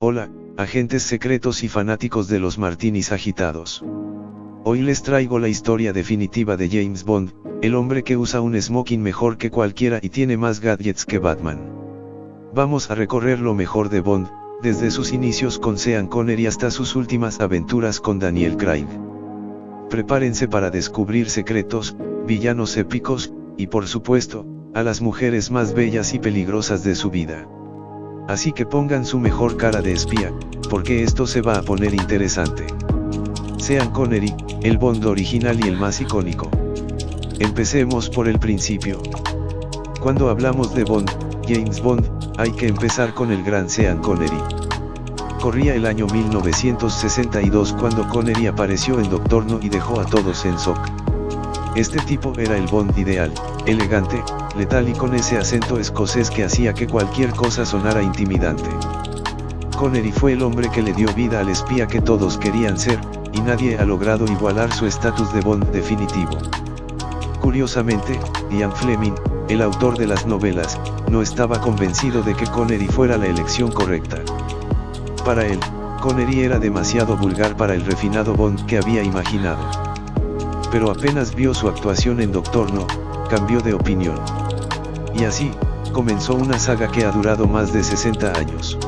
Hola, agentes secretos y fanáticos de los martinis agitados. Hoy les traigo la historia definitiva de James Bond, el hombre que usa un smoking mejor que cualquiera y tiene más gadgets que Batman. Vamos a recorrer lo mejor de Bond, desde sus inicios con Sean Connery hasta sus últimas aventuras con Daniel Craig. Prepárense para descubrir secretos, villanos épicos, y por supuesto, a las mujeres más bellas y peligrosas de su vida. Así que pongan su mejor cara de espía, porque esto se va a poner interesante. Sean Connery, el Bond original y el más icónico. Empecemos por el principio. Cuando hablamos de Bond, James Bond, hay que empezar con el gran Sean Connery. Corría el año 1962 cuando Connery apareció en Doctor No y dejó a todos en shock. Este tipo era el Bond ideal, elegante, letal y con ese acento escocés que hacía que cualquier cosa sonara intimidante. Connery fue el hombre que le dio vida al espía que todos querían ser, y nadie ha logrado igualar su estatus de Bond definitivo. Curiosamente, Ian Fleming, el autor de las novelas, no estaba convencido de que Connery fuera la elección correcta. Para él, Connery era demasiado vulgar para el refinado Bond que había imaginado. Pero apenas vio su actuación en Doctor No, cambió de opinión. Y así, comenzó una saga que ha durado más de 60 años.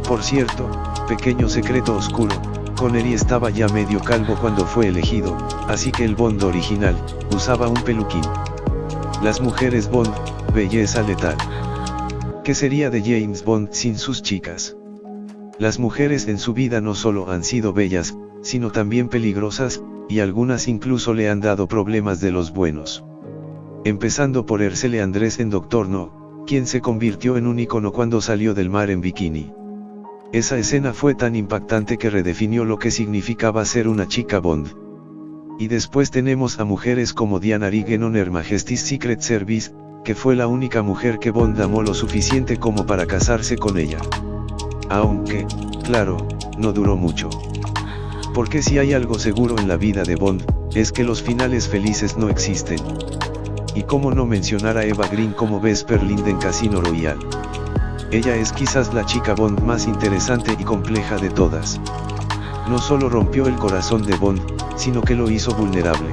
Por cierto, pequeño secreto oscuro, Connery estaba ya medio calvo cuando fue elegido, así que el Bond original, usaba un peluquín. Las mujeres Bond, belleza letal. ¿Qué sería de James Bond sin sus chicas? Las mujeres en su vida no solo han sido bellas, sino también peligrosas, y algunas incluso le han dado problemas de los buenos. Empezando por Ursula Andress en Doctor No, quien se convirtió en un ícono cuando salió del mar en bikini. Esa escena fue tan impactante que redefinió lo que significaba ser una chica Bond. Y después tenemos a mujeres como Diana Rigg en Her Majesty's Secret Service, que fue la única mujer que Bond amó lo suficiente como para casarse con ella. Aunque, claro, no duró mucho. Porque si hay algo seguro en la vida de Bond, es que los finales felices no existen. Y cómo no mencionar a Eva Green como Vesper Lynd en Casino Royale. Ella es quizás la chica Bond más interesante y compleja de todas. No solo rompió el corazón de Bond, sino que lo hizo vulnerable.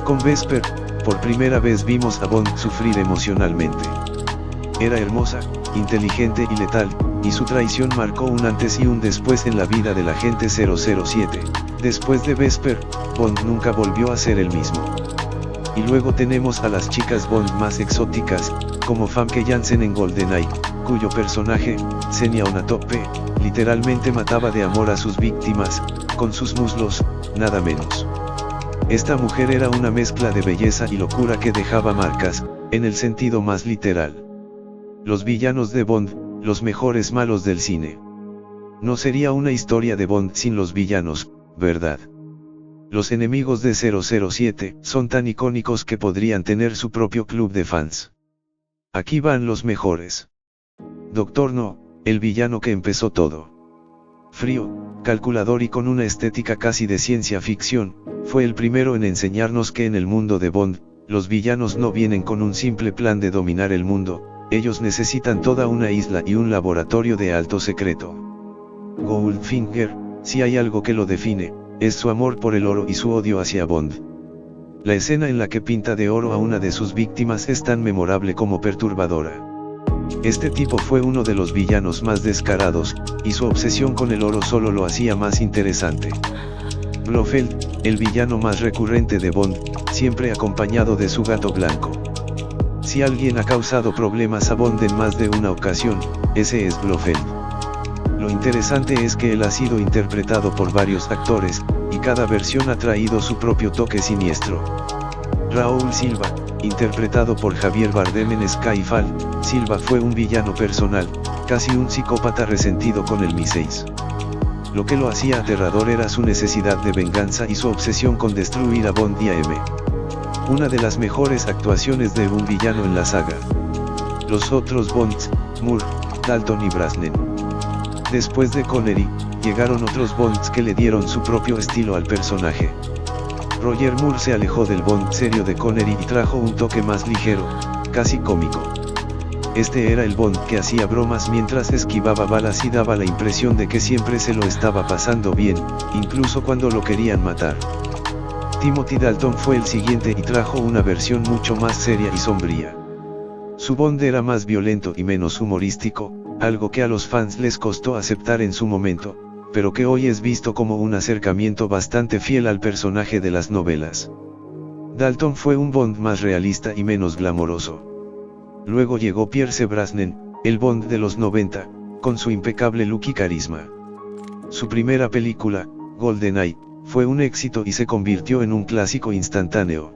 Con Vesper, por primera vez vimos a Bond sufrir emocionalmente. Era hermosa, inteligente y letal, y su traición marcó un antes y un después en la vida del agente 007. Después de Vesper, Bond nunca volvió a ser el mismo. Y luego tenemos a las chicas Bond más exóticas, como Famke Janssen en GoldenEye, cuyo personaje, Xenia Onatopp, literalmente mataba de amor a sus víctimas, con sus muslos, nada menos. Esta mujer era una mezcla de belleza y locura que dejaba marcas, en el sentido más literal. Los villanos de Bond, los mejores malos del cine. No sería una historia de Bond sin los villanos, ¿verdad? Los enemigos de 007 son tan icónicos que podrían tener su propio club de fans. Aquí van los mejores. Doctor No, el villano que empezó todo. Frío, calculador y con una estética casi de ciencia ficción, fue el primero en enseñarnos que en el mundo de Bond, los villanos no vienen con un simple plan de dominar el mundo. Ellos necesitan toda una isla y un laboratorio de alto secreto. Goldfinger, si hay algo que lo define, es su amor por el oro y su odio hacia Bond. La escena en la que pinta de oro a una de sus víctimas es tan memorable como perturbadora. Este tipo fue uno de los villanos más descarados, y su obsesión con el oro solo lo hacía más interesante. Blofeld, el villano más recurrente de Bond, siempre acompañado de su gato blanco. Si alguien ha causado problemas a Bond en más de una ocasión, ese es Blofeld. Lo interesante es que él ha sido interpretado por varios actores, y cada versión ha traído su propio toque siniestro. Raúl Silva, interpretado por Javier Bardem en Skyfall, Silva fue un villano personal, casi un psicópata resentido con el Mi-6. Lo que lo hacía aterrador era su necesidad de venganza y su obsesión con destruir a Bond y a M. Una de las mejores actuaciones de un villano en la saga. Los otros Bonds, Moore, Dalton y Brosnan. Después de Connery, llegaron otros Bonds que le dieron su propio estilo al personaje. Roger Moore se alejó del Bond serio de Connery y trajo un toque más ligero, casi cómico. Este era el Bond que hacía bromas mientras esquivaba balas y daba la impresión de que siempre se lo estaba pasando bien, incluso cuando lo querían matar. Timothy Dalton fue el siguiente y trajo una versión mucho más seria y sombría. Su Bond era más violento y menos humorístico, algo que a los fans les costó aceptar en su momento, pero que hoy es visto como un acercamiento bastante fiel al personaje de las novelas. Dalton fue un Bond más realista y menos glamoroso. Luego llegó Pierce Brosnan, el Bond de los 90, con su impecable look y carisma. Su primera película, GoldenEye, fue un éxito y se convirtió en un clásico instantáneo.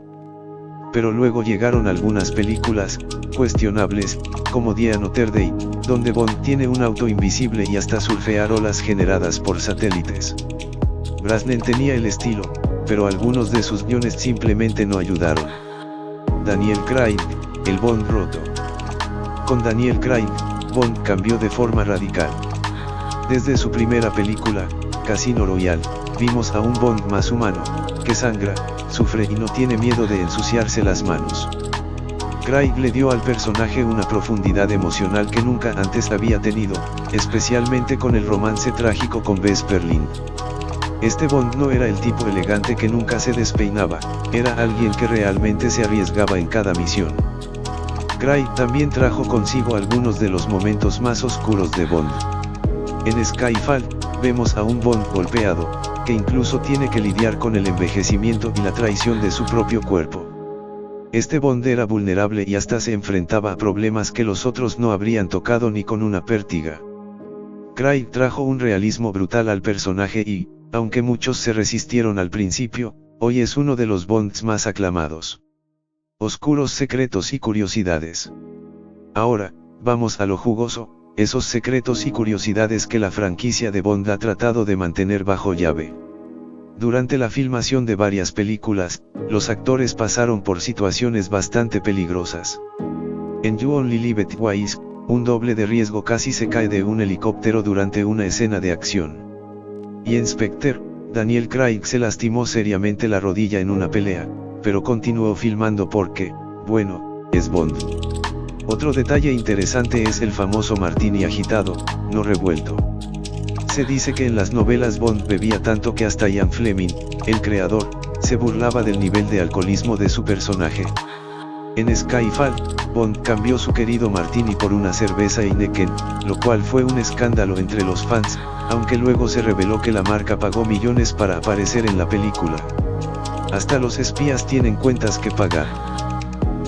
Pero luego llegaron algunas películas, cuestionables, como The Another Day, donde Bond tiene un auto invisible y hasta surfear olas generadas por satélites. Brosnan tenía el estilo, pero algunos de sus guiones simplemente no ayudaron. Daniel Craig, el Bond roto. Con Daniel Craig, Bond cambió de forma radical. Desde su primera película, Casino Royale, vimos a un Bond más humano, que sangra, sufre y no tiene miedo de ensuciarse las manos. Craig le dio al personaje una profundidad emocional que nunca antes había tenido, especialmente con el romance trágico con Vesper Lynd. Este Bond no era el tipo elegante que nunca se despeinaba, era alguien que realmente se arriesgaba en cada misión. Craig también trajo consigo algunos de los momentos más oscuros de Bond. En Skyfall, vemos a un Bond golpeado, que incluso tiene que lidiar con el envejecimiento y la traición de su propio cuerpo. Este Bond era vulnerable y hasta se enfrentaba a problemas que los otros no habrían tocado ni con una pértiga. Craig trajo un realismo brutal al personaje y, aunque muchos se resistieron al principio, hoy es uno de los Bonds más aclamados. Oscuros secretos y curiosidades. Ahora, vamos a lo jugoso, esos secretos y curiosidades que la franquicia de Bond ha tratado de mantener bajo llave. Durante la filmación de varias películas, los actores pasaron por situaciones bastante peligrosas. En You Only Live Twice, un doble de riesgo casi se cae de un helicóptero durante una escena de acción. Y en Spectre, Daniel Craig se lastimó seriamente la rodilla en una pelea, pero continuó filmando porque, bueno, es Bond. Otro detalle interesante es el famoso martini agitado, no revuelto. Se dice que en las novelas Bond bebía tanto que hasta Ian Fleming, el creador, se burlaba del nivel de alcoholismo de su personaje. En Skyfall, Bond cambió su querido martini por una cerveza Heineken, lo cual fue un escándalo entre los fans, aunque luego se reveló que la marca pagó millones para aparecer en la película. Hasta los espías tienen cuentas que pagar.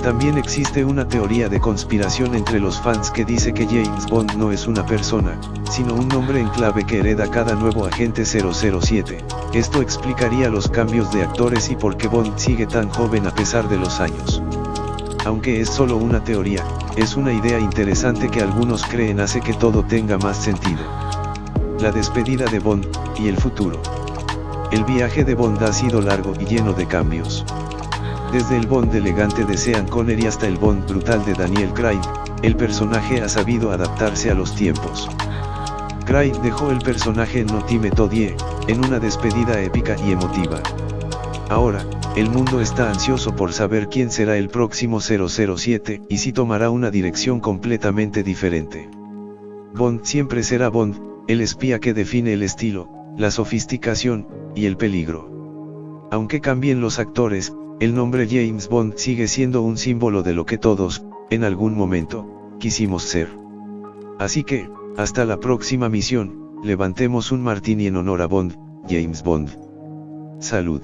También existe una teoría de conspiración entre los fans que dice que James Bond no es una persona, sino un nombre en clave que hereda cada nuevo agente 007. Esto explicaría los cambios de actores y por qué Bond sigue tan joven a pesar de los años. Aunque es solo una teoría, es una idea interesante que algunos creen hace que todo tenga más sentido. La despedida de Bond, y el futuro. El viaje de Bond ha sido largo y lleno de cambios. Desde el Bond elegante de Sean Connery hasta el Bond brutal de Daniel Craig, el personaje ha sabido adaptarse a los tiempos. Craig dejó el personaje en No Time To Die, en una despedida épica y emotiva. Ahora, el mundo está ansioso por saber quién será el próximo 007 y si tomará una dirección completamente diferente. Bond siempre será Bond, el espía que define el estilo, la sofisticación, y el peligro. Aunque cambien los actores, el nombre James Bond sigue siendo un símbolo de lo que todos, en algún momento, quisimos ser. Así que, hasta la próxima misión, levantemos un martini en honor a Bond, James Bond. Salud.